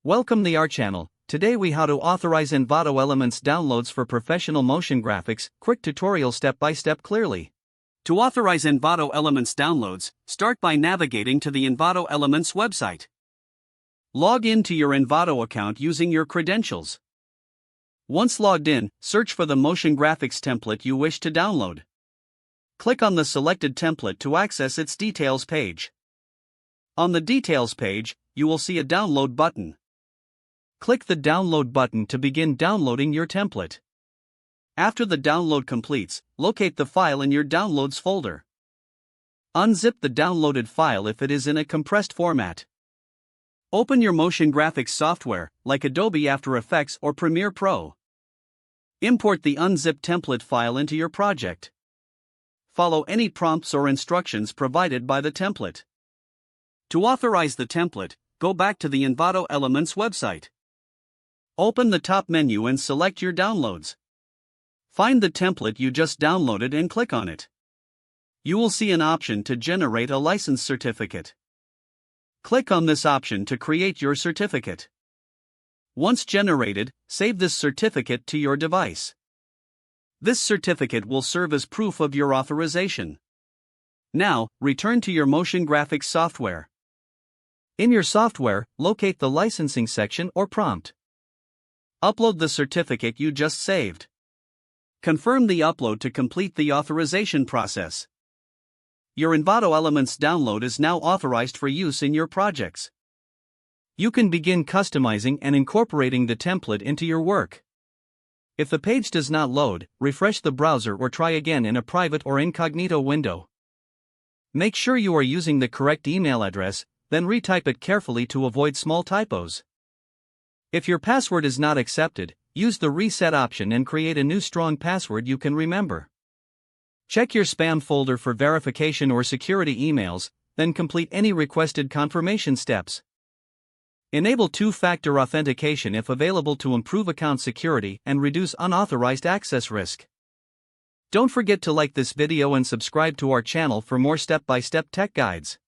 Welcome to our channel. Today we how to authorize Envato Elements downloads for professional motion graphics. Quick tutorial step by step clearly. To authorize Envato Elements downloads, start by navigating to the Envato Elements website. Log in to your Envato account using your credentials. Once logged in, search for the motion graphics template you wish to download. Click on the selected template to access its details page. On the details page, you will see a download button. Click the download button to begin downloading your template. After the download completes, locate the file in your downloads folder. Unzip the downloaded file if it is in a compressed format. Open your motion graphics software, like Adobe After Effects or Premiere Pro. Import the unzipped template file into your project. Follow any prompts or instructions provided by the template. To authorize the template, go back to the Envato Elements website. Open the top menu and select your downloads. Find the template you just downloaded and click on it. You will see an option to generate a license certificate. Click on this option to create your certificate. Once generated, save this certificate to your device. This certificate will serve as proof of your authorization. Now, return to your motion graphics software. In your software, locate the licensing section or prompt. Upload the certificate you just saved. Confirm the upload to complete the authorization process. Your Envato Elements download is now authorized for use in your projects. You can begin customizing and incorporating the template into your work. If the page does not load, refresh the browser or try again in a private or incognito window. Make sure you are using the correct email address, then retype it carefully to avoid small typos. If your password is not accepted, use the reset option and create a new strong password you can remember. Check your spam folder for verification or security emails, then complete any requested confirmation steps. Enable two-factor authentication if available to improve account security and reduce unauthorized access risk. Don't forget to like this video and subscribe to our channel for more step-by-step tech guides.